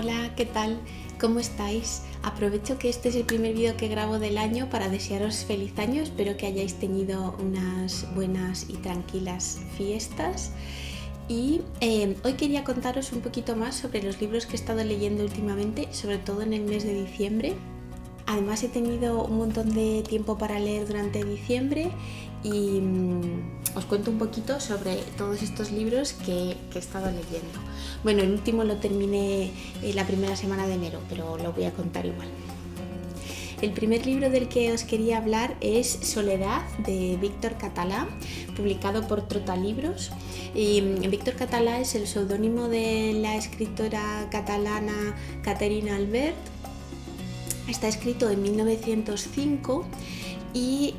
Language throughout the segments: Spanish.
Hola, ¿qué tal? ¿Cómo estáis? Aprovecho que este es el primer vídeo que grabo del año para desearos feliz año. Espero que hayáis tenido unas buenas y tranquilas fiestas. Y hoy quería contaros un poquito más sobre los libros que he estado leyendo últimamente, sobre todo en el mes de diciembre. Además he tenido un montón de tiempo para leer durante diciembre y os cuento un poquito sobre todos estos libros que he estado leyendo. Bueno, el último lo terminé la primera semana de enero, pero lo voy a contar igual. El primer libro del que os quería hablar es Soledad, de Víctor Català, publicado por Trotalibros. Víctor Català es el seudónimo de la escritora catalana Caterina Albert. Está escrito en 1905 y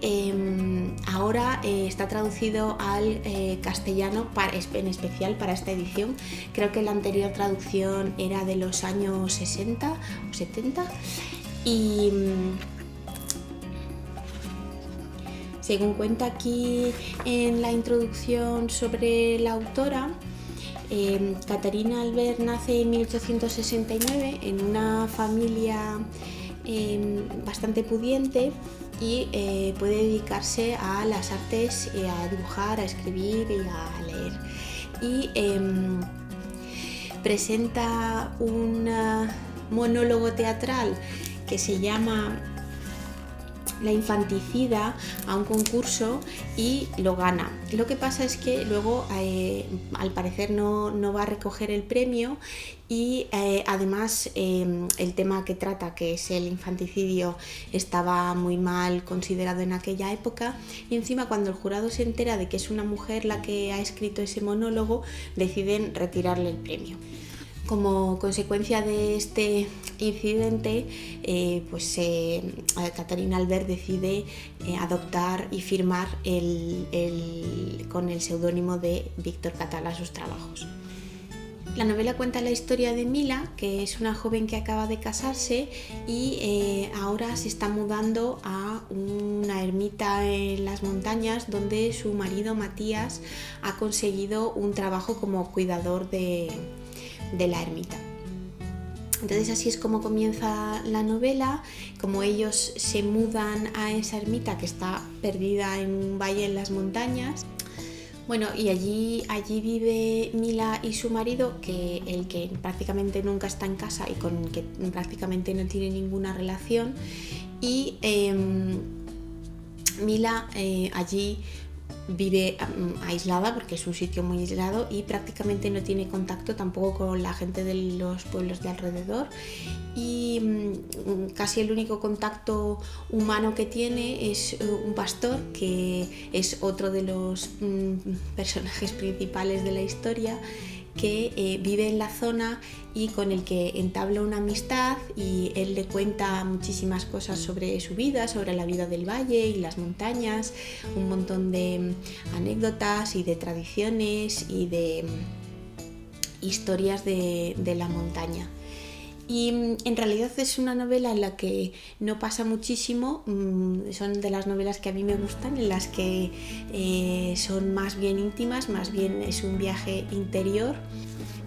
ahora está traducido al castellano en especial para esta edición. Creo que la anterior traducción era de los años 60 o 70 y según cuenta aquí en la introducción sobre la autora, Caterina Albert nace en 1869 en una familia bastante pudiente y puede dedicarse a las artes, a dibujar, a escribir y a leer. Y presenta un monólogo teatral que se llama La infanticida a un concurso y lo gana. Lo que pasa es que luego al parecer no va a recoger el premio y además el tema que trata, que es el infanticidio, estaba muy mal considerado en aquella época y encima cuando el jurado se entera de que es una mujer la que ha escrito ese monólogo, deciden retirarle el premio. Como consecuencia de este incidente, Caterina Albert decide adoptar y firmar con el seudónimo de Víctor Català sus trabajos. La novela cuenta la historia de Mila, que es una joven que acaba de casarse y ahora se está mudando a una ermita en las montañas donde su marido Matías ha conseguido un trabajo como cuidador de la ermita. Entonces así es como comienza la novela, como ellos se mudan a esa ermita que está perdida en un valle en las montañas. Bueno, y allí vive Mila y su marido, el que prácticamente nunca está en casa y con el que prácticamente no tiene ninguna relación. Y Mila allí vive aislada porque es un sitio muy aislado y prácticamente no tiene contacto tampoco con la gente de los pueblos de alrededor y casi el único contacto humano que tiene es un pastor, que es otro de los personajes principales de la historia, que vive en la zona y con el que entabla una amistad y él le cuenta muchísimas cosas sobre su vida, sobre la vida del valle y las montañas, un montón de anécdotas y de tradiciones y de historias de la montaña. Y en realidad es una novela en la que no pasa muchísimo, son de las novelas que a mí me gustan, en las que son más bien íntimas, más bien es un viaje interior.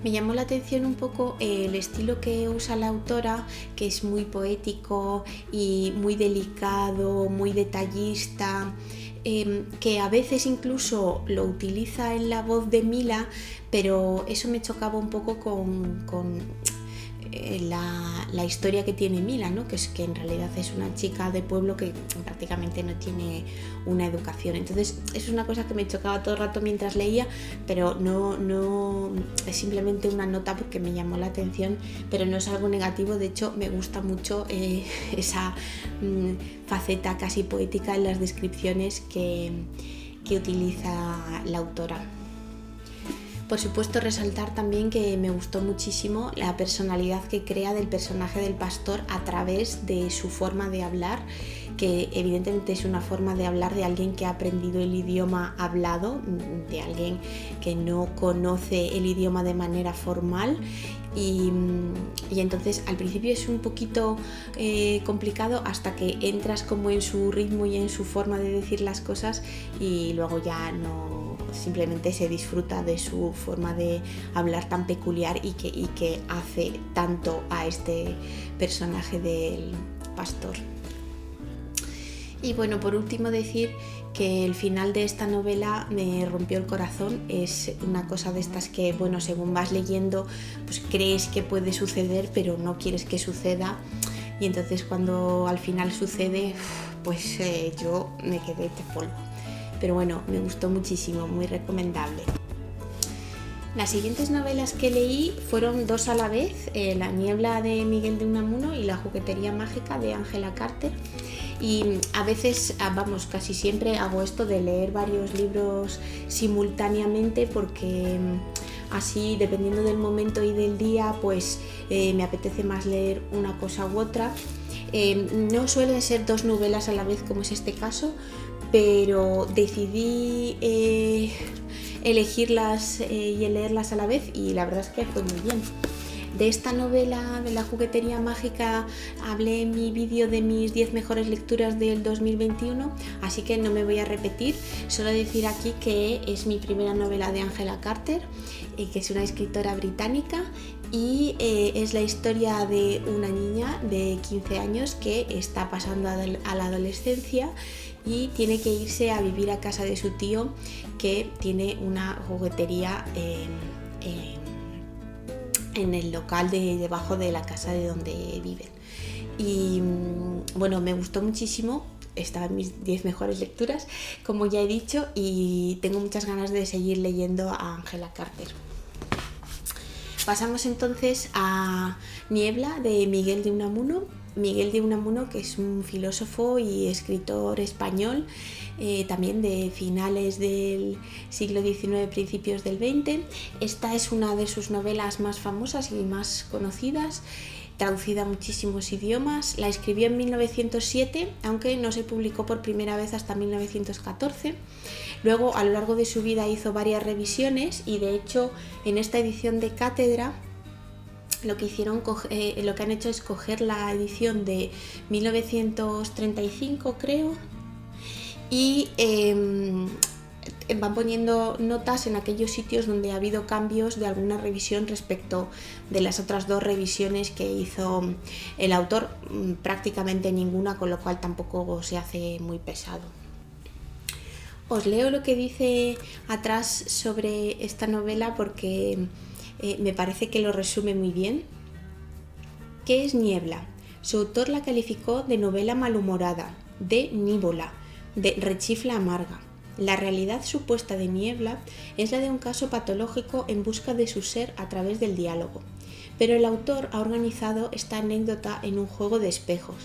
Me llamó la atención un poco el estilo que usa la autora, que es muy poético y muy delicado, muy detallista, que a veces incluso lo utiliza en la voz de Mila, pero eso me chocaba un poco con la historia que tiene Mila, ¿no? Que en realidad es una chica de pueblo que prácticamente no tiene una educación. Entonces es una cosa que me chocaba todo el rato mientras leía, pero no es simplemente una nota porque me llamó la atención, pero no es algo negativo. De hecho me gusta mucho esa faceta casi poética en las descripciones que utiliza la autora. Por supuesto, resaltar también que me gustó muchísimo la personalidad que crea del personaje del pastor a través de su forma de hablar, que evidentemente es una forma de hablar de alguien que ha aprendido el idioma hablado, de alguien que no conoce el idioma de manera formal y entonces al principio es un poquito complicado hasta que entras como en su ritmo y en su forma de decir las cosas y luego ya no simplemente se disfruta de su forma de hablar tan peculiar y que hace tanto a este personaje del pastor. Y bueno, por último decir que el final de esta novela me rompió el corazón. Es una cosa de estas que, bueno, según vas leyendo, pues crees que puede suceder, pero no quieres que suceda. Y entonces cuando al final sucede, pues yo me quedé de polvo. Pero bueno, me gustó muchísimo, muy recomendable. Las siguientes novelas que leí fueron dos a la vez, La niebla de Miguel de Unamuno y La juguetería mágica de Angela Carter. Y a veces, vamos, casi siempre hago esto de leer varios libros simultáneamente porque así, dependiendo del momento y del día, pues me apetece más leer una cosa u otra. No suelen ser dos novelas a la vez como es este caso, pero decidí elegirlas y leerlas a la vez y la verdad es que fue muy bien. De esta novela de La juguetería mágica hablé en mi vídeo de mis 10 mejores lecturas del 2021, así que no me voy a repetir, solo decir aquí que es mi primera novela de Angela Carter, que es una escritora británica y es la historia de una niña de 15 años que está pasando a la adolescencia y tiene que irse a vivir a casa de su tío que tiene una juguetería en el local debajo de la casa de donde viven. Y bueno, me gustó muchísimo, estaba en mis 10 mejores lecturas, como ya he dicho, y tengo muchas ganas de seguir leyendo a Angela Carter. Pasamos entonces a Niebla de Miguel de Unamuno. Miguel de Unamuno, que es un filósofo y escritor español, también de finales del siglo XIX, principios del XX. Esta es una de sus novelas más famosas y más conocidas, traducida a muchísimos idiomas. La escribió en 1907, aunque no se publicó por primera vez hasta 1914. Luego, a lo largo de su vida hizo varias revisiones y, de hecho, en esta edición de cátedra lo que han hecho es coger la edición de 1935, creo, y van poniendo notas en aquellos sitios donde ha habido cambios de alguna revisión respecto de las otras dos revisiones que hizo el autor, prácticamente ninguna, con lo cual tampoco se hace muy pesado. Os leo lo que dice atrás sobre esta novela porque me parece que lo resume muy bien. ¿Qué es Niebla? Su autor la calificó de novela malhumorada, de nívola, de rechifla amarga. La realidad supuesta de Niebla es la de un caso patológico en busca de su ser a través del diálogo. Pero el autor ha organizado esta anécdota en un juego de espejos,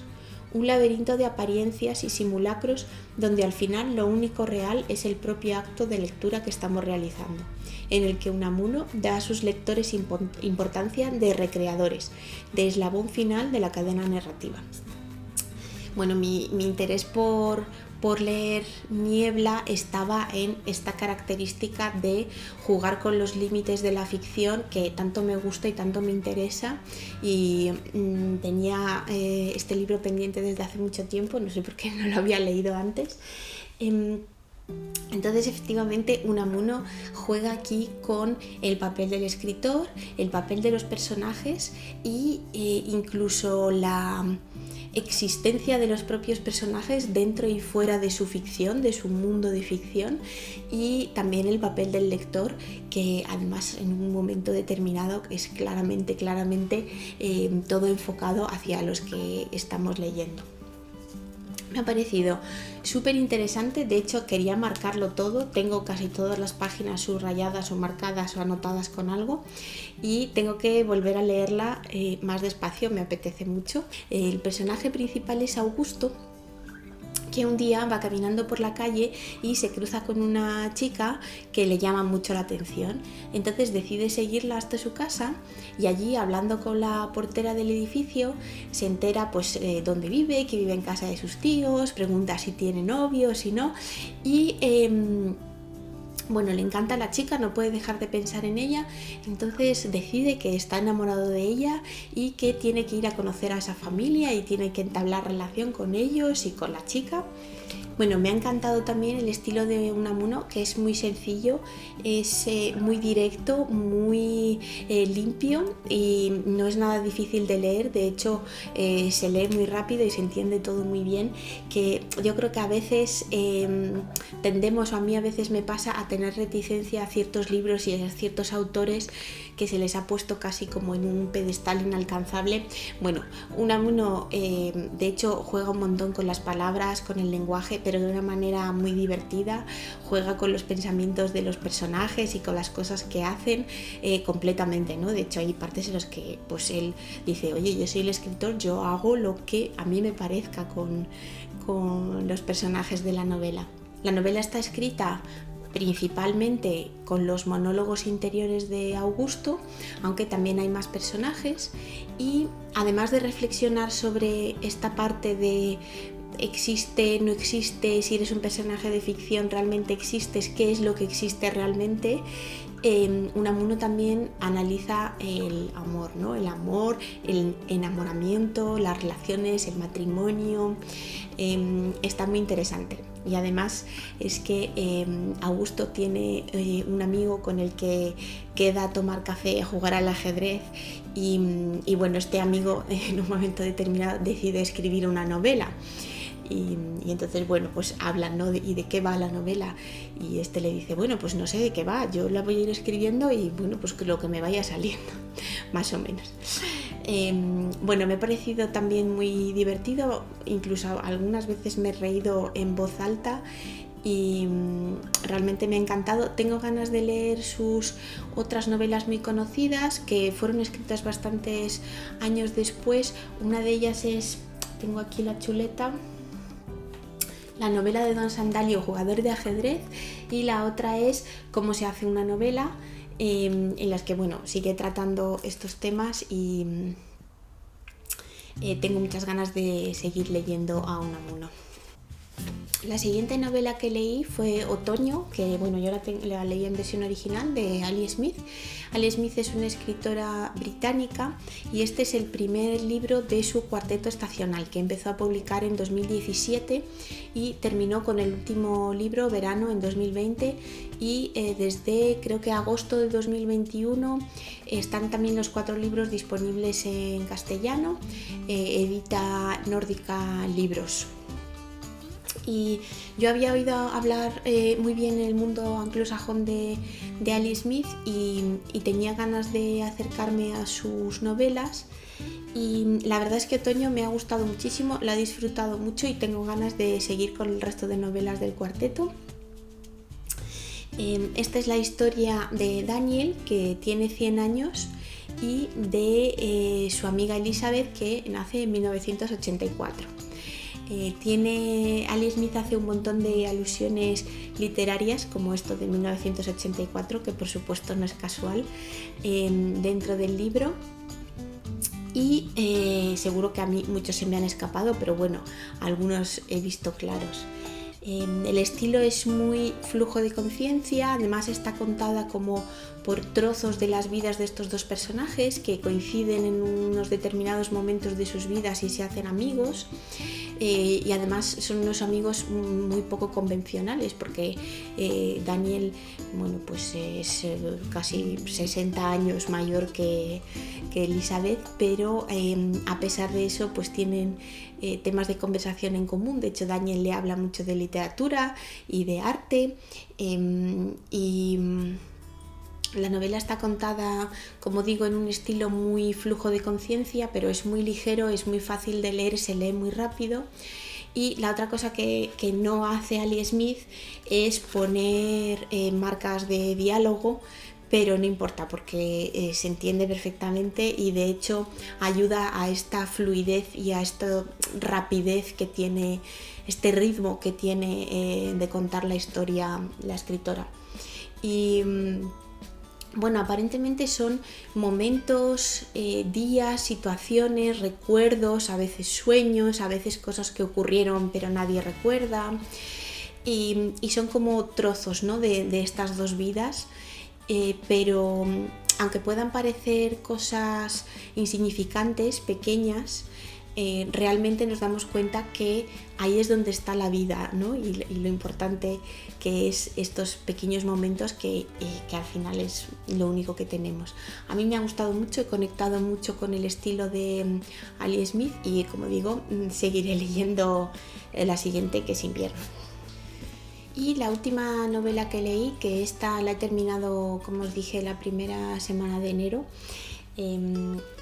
un laberinto de apariencias y simulacros donde al final lo único real es el propio acto de lectura que estamos realizando, en el que Unamuno da a sus lectores importancia de recreadores, de eslabón final de la cadena narrativa. Bueno, mi interés por leer Niebla estaba en esta característica de jugar con los límites de la ficción que tanto me gusta y tanto me interesa, y tenía este libro pendiente desde hace mucho tiempo, no sé por qué no lo había leído antes. Entonces, efectivamente, Unamuno juega aquí con el papel del escritor, el papel de los personajes e incluso la existencia de los propios personajes dentro y fuera de su ficción, de su mundo de ficción, y también el papel del lector, que además en un momento determinado es claramente todo enfocado hacia los que estamos leyendo. Me ha parecido súper interesante, de hecho quería marcarlo todo, tengo casi todas las páginas subrayadas o marcadas o anotadas con algo y tengo que volver a leerla más despacio, me apetece mucho. El personaje principal es Augusto, que un día va caminando por la calle y se cruza con una chica que le llama mucho la atención. Entonces decide seguirla hasta su casa y allí, hablando con la portera del edificio, se entera pues dónde vive, que vive en casa de sus tíos, pregunta si tiene novio, si no, y bueno, le encanta la chica, no puede dejar de pensar en ella, entonces decide que está enamorado de ella y que tiene que ir a conocer a esa familia y tiene que entablar relación con ellos y con la chica. Bueno, me ha encantado también el estilo de Unamuno, que es muy sencillo, es muy directo, muy limpio y no es nada difícil de leer. De hecho, se lee muy rápido y se entiende todo muy bien, que yo creo que a veces tendemos, o a mí a veces me pasa, a tener reticencia a ciertos libros y a ciertos autores que se les ha puesto casi como en un pedestal inalcanzable. Bueno, Unamuno de hecho juega un montón con las palabras, con el lenguaje, pero de una manera muy divertida, juega con los pensamientos de los personajes y con las cosas que hacen completamente, ¿no? De hecho hay partes en las que pues él dice, oye, yo soy el escritor, yo hago lo que a mí me parezca con los personajes de la novela. La novela está escrita principalmente con los monólogos interiores de Augusto, aunque también hay más personajes, y además de reflexionar sobre esta parte de existe, no existe, si eres un personaje de ficción realmente existes, qué es lo que existe realmente, Unamuno también analiza el amor, ¿no? El amor, el enamoramiento, las relaciones, el matrimonio. Está muy interesante. Y además es que Augusto tiene un amigo con el que queda a tomar café, a jugar al ajedrez y bueno, este amigo en un momento determinado decide escribir una novela. Y entonces, bueno, pues hablan, ¿no? ¿Y de qué va la novela? Y este le dice, bueno, pues no sé de qué va, yo la voy a ir escribiendo y bueno, pues lo que me vaya saliendo, más o menos. Bueno, me ha parecido también muy divertido, incluso algunas veces me he reído en voz alta y realmente me ha encantado. Tengo ganas de leer sus otras novelas muy conocidas que fueron escritas bastantes años después. Una de ellas es, tengo aquí la chuleta, la novela de Don Sandalio, Jugador de ajedrez, y la otra es Cómo se hace una novela, en las que bueno, sigue tratando estos temas y tengo muchas ganas de seguir leyendo a Unamuno. La siguiente novela que leí fue Otoño, que bueno, yo la leí en versión original de Ali Smith. Ali Smith es una escritora británica y este es el primer libro de su cuarteto estacional que empezó a publicar en 2017 y terminó con el último libro, Verano, en 2020 y desde creo que agosto de 2021 están también los 4 libros disponibles en castellano. Edita Nórdica Libros. Y yo había oído hablar muy bien en el mundo anglosajón de Ali Smith y tenía ganas de acercarme a sus novelas y la verdad es que Otoño me ha gustado muchísimo, la he disfrutado mucho y tengo ganas de seguir con el resto de novelas del cuarteto. Esta es la historia de Daniel, que tiene 100 años, y de su amiga Elizabeth, que nace en 1984. Ali Smith hace un montón de alusiones literarias, como esto de 1984, que por supuesto no es casual, dentro del libro. Y seguro que a mí muchos se me han escapado, pero bueno, algunos he visto claros. El estilo es muy flujo de conciencia, además está contada como por trozos de las vidas de estos dos personajes que coinciden en unos determinados momentos de sus vidas y se hacen amigos. Y además son unos amigos muy poco convencionales porque Daniel, bueno, pues es casi 60 años mayor que Elizabeth, pero a pesar de eso pues tienen temas de conversación en común. De hecho, Daniel le habla mucho de literatura y de arte y la novela está contada, como digo, en un estilo muy flujo de conciencia, pero es muy ligero, es muy fácil de leer, se lee muy rápido. Y la otra cosa que no hace Ali Smith es poner marcas de diálogo, pero no importa porque se entiende perfectamente y de hecho ayuda a esta fluidez y a esta rapidez que tiene, este ritmo que tiene de contar la historia la escritora. Y bueno, aparentemente son momentos, días, situaciones, recuerdos, a veces sueños, a veces cosas que ocurrieron pero nadie recuerda y son como trozos, ¿no? de estas dos vidas, pero aunque puedan parecer cosas insignificantes, pequeñas, realmente nos damos cuenta que ahí es donde está la vida, ¿no? Y lo importante que es estos pequeños momentos que al final es lo único que tenemos. A mí me ha gustado mucho, he conectado mucho con el estilo de Ali Smith y, como digo, seguiré leyendo la siguiente, que es Invierno. Y la última novela que leí, que esta la he terminado, como os dije, la primera semana de enero,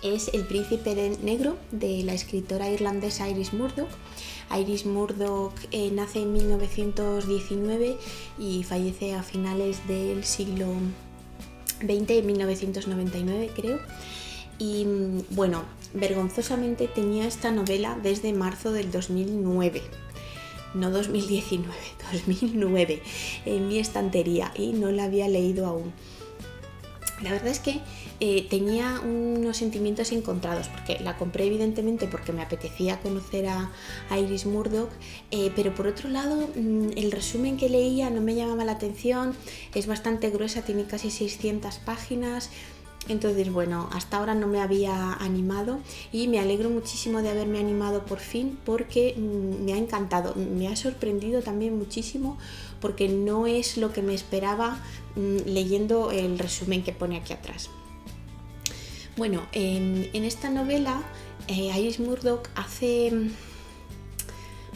es El príncipe negro, de la escritora irlandesa Iris Murdoch. Iris Murdoch nace en 1919 y fallece a finales del siglo XX, en 1999 creo. Y bueno, vergonzosamente tenía esta novela desde marzo del 2009. No 2019, 2009, en mi estantería, y no la había leído aún. La verdad es que tenía unos sentimientos encontrados, porque la compré evidentemente porque me apetecía conocer a Iris Murdoch, pero por otro lado el resumen que leía no me llamaba la atención, es bastante gruesa, tiene casi 600 páginas. Entonces, bueno, hasta ahora no me había animado y me alegro muchísimo de haberme animado por fin, porque me ha encantado, me ha sorprendido también muchísimo, porque no es lo que me esperaba leyendo el resumen que pone aquí atrás. Bueno, en esta novela Iris Murdoch hace,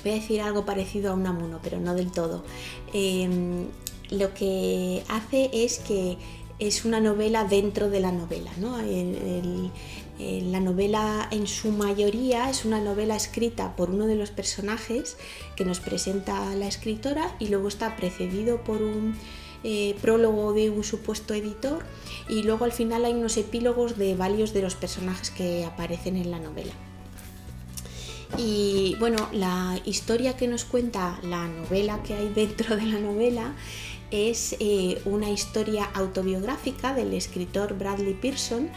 voy a decir algo parecido a Unamuno, pero no del todo. Lo que hace es que es una novela dentro de la novela, ¿no? La novela en su mayoría es una novela escrita por uno de los personajes que nos presenta la escritora, y luego está precedido por un prólogo de un supuesto editor, y luego al final hay unos epílogos de varios de los personajes que aparecen en la novela. Y bueno, la historia que nos cuenta la novela que hay dentro de la novela es una historia autobiográfica del escritor Bradley Pearson,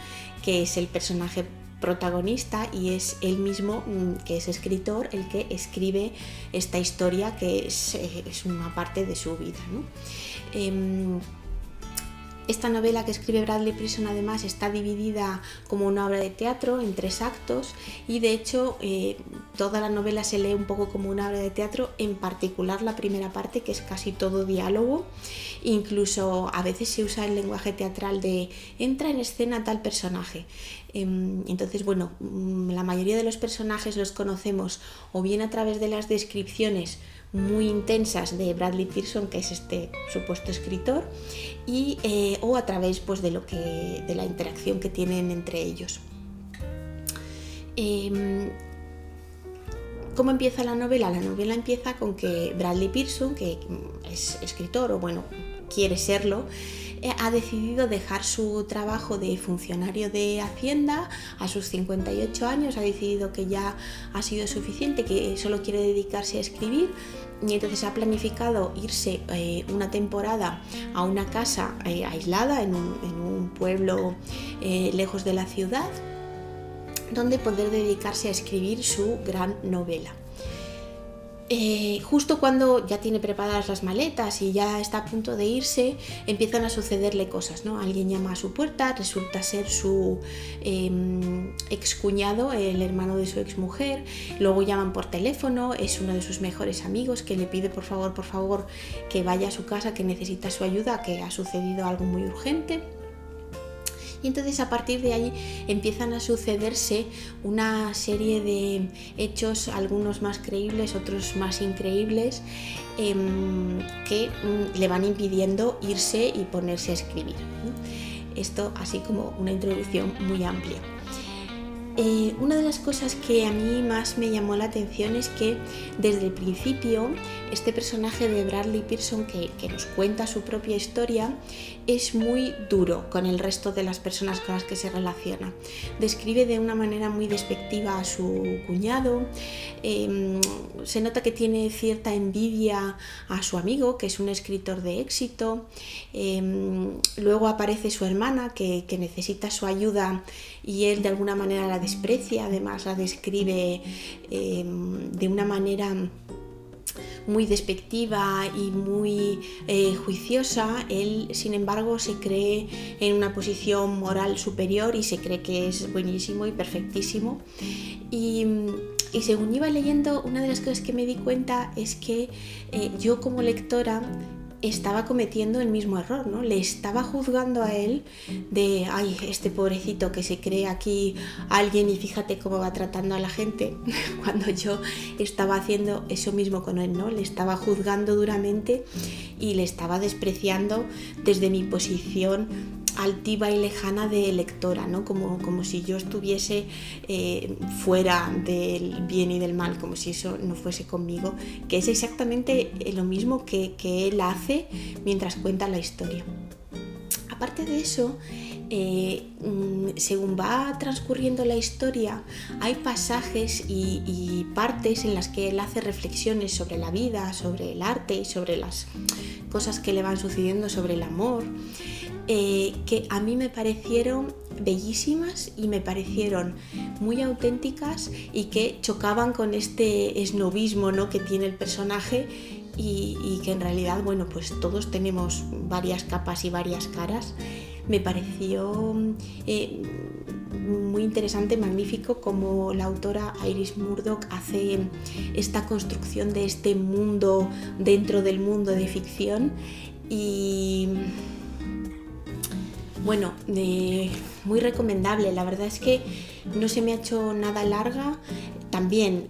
que es el personaje protagonista, y es él mismo, que es escritor, el que escribe esta historia, que es una parte de su vida, ¿no? Esta novela que escribe Bradley Pearson además está dividida como una obra de teatro en 3 actos, y de hecho toda la novela se lee un poco como una obra de teatro, en particular la primera parte, que es casi todo diálogo. Incluso a veces se usa el lenguaje teatral de entra en escena tal personaje. Entonces, bueno, la mayoría de los personajes los conocemos o bien a través de las descripciones muy intensas de Bradley Pearson, que es este supuesto escritor, o a través, pues, de la interacción que tienen entre ellos. ¿Cómo empieza la novela? La novela empieza con que Bradley Pearson, que es escritor, o bueno, quiere serlo, ha decidido dejar su trabajo de funcionario de Hacienda a sus 58 años, ha decidido que ya ha sido suficiente, que solo quiere dedicarse a escribir, y entonces ha planificado irse una temporada a una casa aislada en un pueblo lejos de la ciudad, donde poder dedicarse a escribir su gran novela. Justo cuando ya tiene preparadas las maletas y ya está a punto de irse, empiezan a sucederle cosas, ¿no? Alguien llama a su puerta, resulta ser su excuñado, el hermano de su exmujer. Luego llaman por teléfono, es uno de sus mejores amigos, que le pide por favor que vaya a su casa, que necesita su ayuda, que ha sucedido algo muy urgente. Y entonces a partir de ahí empiezan a sucederse una serie de hechos, algunos más creíbles, otros más increíbles, que le van impidiendo irse y ponerse a escribir. Esto así como una introducción muy amplia. Una de las cosas que a mí más me llamó la atención es que desde el principio este personaje de Bradley Pearson, que nos cuenta su propia historia, es muy duro con el resto de las personas con las que se relaciona. Describe de una manera muy despectiva a su cuñado, se nota que tiene cierta envidia a su amigo, que es un escritor de éxito. Luego aparece su hermana, que necesita su ayuda, y él de alguna manera la desprecia, además la describe de una manera muy despectiva y muy juiciosa, él sin embargo se cree en una posición moral superior y se cree que es buenísimo y perfectísimo. Y según iba leyendo, una de las cosas que me di cuenta es que yo como lectora estaba cometiendo el mismo error, ¿no? Le estaba juzgando a él de, ay, este pobrecito que se cree aquí alguien y fíjate cómo va tratando a la gente, cuando yo estaba haciendo eso mismo con él, ¿no? Le estaba juzgando duramente y le estaba despreciando desde mi posición altiva y lejana de lectora, ¿no? Como si yo estuviese fuera del bien y del mal, como si eso no fuese conmigo, que es exactamente lo mismo que él hace mientras cuenta la historia. Aparte de eso, según va transcurriendo la historia, hay pasajes y partes en las que él hace reflexiones sobre la vida, sobre el arte y sobre las cosas que le van sucediendo, sobre el amor, que a mí me parecieron bellísimas y me parecieron muy auténticas y que chocaban con este esnobismo, ¿no?, que tiene el personaje y que en realidad, bueno, pues todos tenemos varias capas y varias caras. Me pareció muy interesante, magnífico, como la autora Iris Murdoch hace esta construcción de este mundo dentro del mundo de ficción y bueno, muy recomendable. La verdad es que no se me ha hecho nada larga. También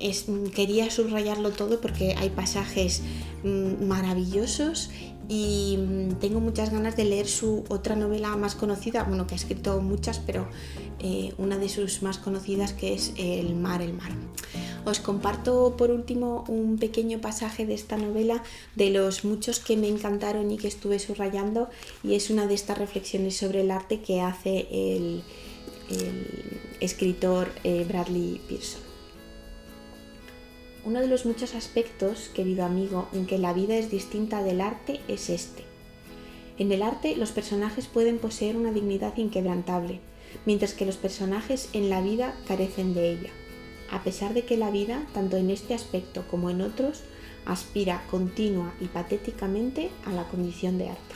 quería subrayarlo todo porque hay pasajes maravillosos y tengo muchas ganas de leer su otra novela más conocida, bueno, que ha escrito muchas, pero una de sus más conocidas, que es El mar. Os comparto por último un pequeño pasaje de esta novela, de los muchos que me encantaron y que estuve subrayando, y es una de estas reflexiones sobre el arte que hace el escritor Bradley Pearson. Uno de los muchos aspectos, querido amigo, en que la vida es distinta del arte es este. En el arte los personajes pueden poseer una dignidad inquebrantable, mientras que los personajes en la vida carecen de ella, a pesar de que la vida, tanto en este aspecto como en otros, aspira continua y patéticamente a la condición de arte.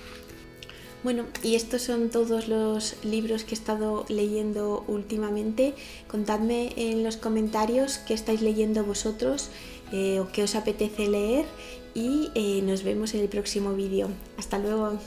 Bueno, y estos son todos los libros que he estado leyendo últimamente. Contadme en los comentarios qué estáis leyendo vosotros o qué os apetece leer y nos vemos en el próximo vídeo. Hasta luego.